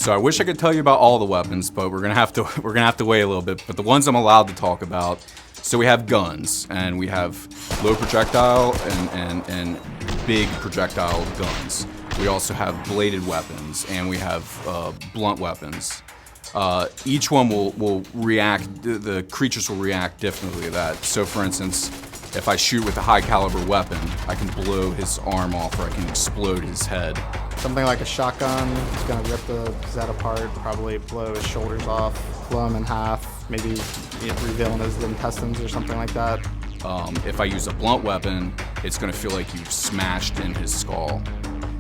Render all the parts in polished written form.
So I wish I could tell you about all the weapons, but we're gonna have to wait a little bit. But the ones I'm allowed to talk about. So we have guns, and we have low projectile and big projectile guns. We also have bladed weapons, and we have blunt weapons. Each one will react. The creatures will react differently to that. So, for instance, if I shoot with a high caliber weapon, I can blow his arm off, or I can explode his head. Something like a shotgun is going to rip the Zed apart, probably blow his shoulders off, blow him in half, maybe revealing his intestines or something like that. If I use a blunt weapon, it's going to feel like you've smashed in his skull.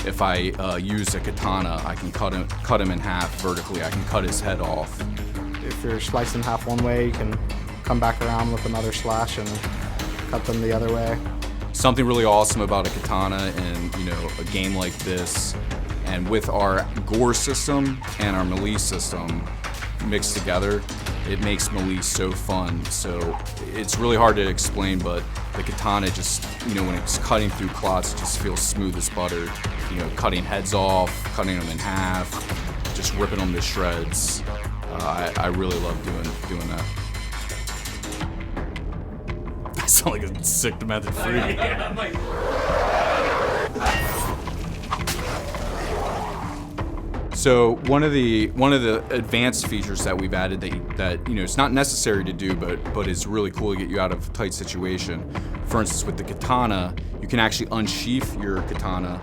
If I use a katana, I can cut him in half vertically. I can cut his head off. If you're sliced in half one way, you can come back around with another slash and cut them the other way. Something really awesome about a katana in a game like this, and with our Gore system and our melee system mixed together, it makes melee so fun. So it's really hard to explain, but the katana just, when it's cutting through clots, it just feels smooth as butter. Cutting heads off, cutting them in half, just ripping them to shreds. I really love doing that. I sound like a sick, demented freak. So one of the advanced features that we've added that it's not necessary to do, but is really cool to get you out of a tight situation. For instance, with the katana, you can actually unsheath your katana,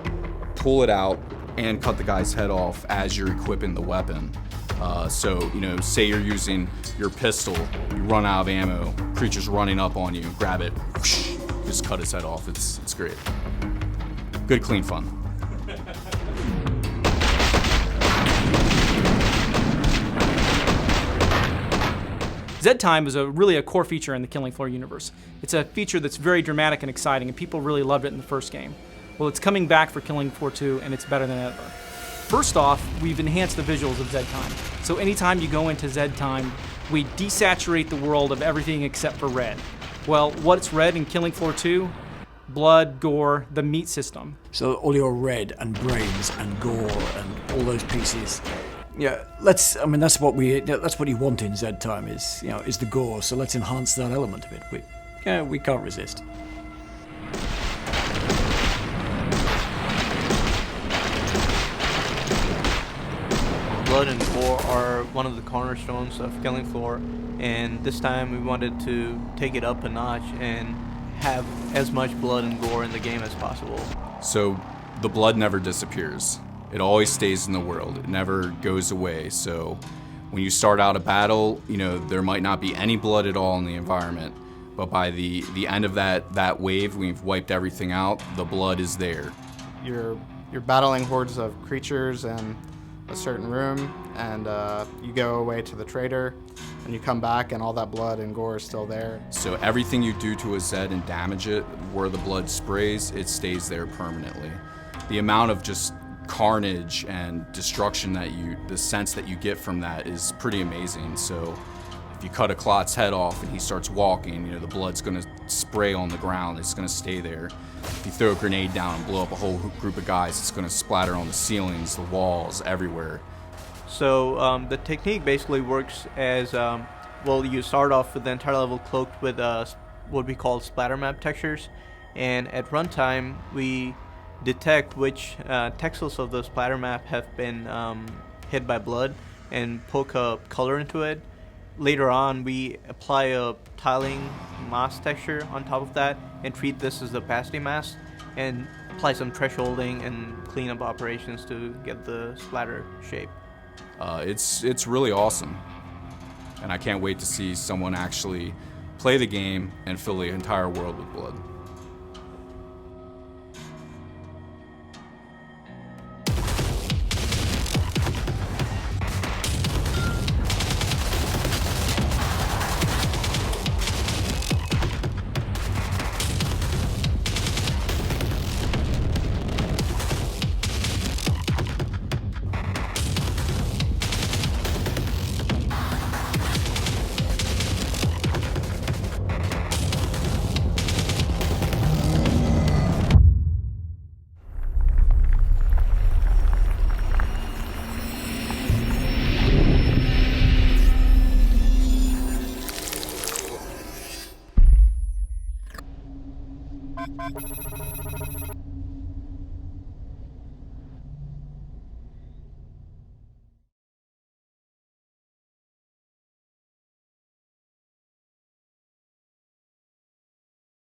pull it out, and cut the guy's head off as you're equipping the weapon. So say you're using your pistol, you run out of ammo, creature's running up on you, grab it, whoosh, just cut his head off. It's great. Good, clean fun. Zed Time is really a core feature in the Killing Floor universe. It's a feature that's very dramatic and exciting, and people really loved it in the first game. Well, it's coming back for Killing Floor 2, and it's better than ever. First off, we've enhanced the visuals of Zed Time. So anytime you go into Zed Time, we desaturate the world of everything except for red. Well, what's red in Killing Floor 2? Blood, gore, the meat system. So all your red and brains and gore and all those pieces. Yeah, that's what you want in Zed Time is the gore. So let's enhance that element of it. We can't resist. Blood and gore are one of the cornerstones of Killing Floor, and this time we wanted to take it up a notch and have as much blood and gore in the game as possible. So the blood never disappears. It always stays in the world. It never goes away. So when you start out a battle, there might not be any blood at all in the environment, but by the end of that wave, we've wiped everything out, the blood is there. You're battling hordes of creatures in a certain room, and you go away to the trader, and you come back, and all that blood and gore is still there. So everything you do to a Zed and damage it, where the blood sprays, it stays there permanently. The amount of just carnage and destruction the sense that you get from that is pretty amazing. So if you cut a Clot's head off and he starts walking, the blood's gonna spray on the ground, it's gonna stay there. If you throw a grenade down and blow up a whole group of guys, it's gonna splatter on the ceilings, the walls, everywhere. So the technique basically works as, you start off with the entire level cloaked with what we call splatter map textures, and at runtime we detect which texels of the splatter map have been hit by blood and poke a color into it. Later on, we apply a tiling mask texture on top of that and treat this as the opacity mask and apply some thresholding and cleanup operations to get the splatter shape. It's really awesome, and I can't wait to see someone actually play the game and fill the entire world with blood.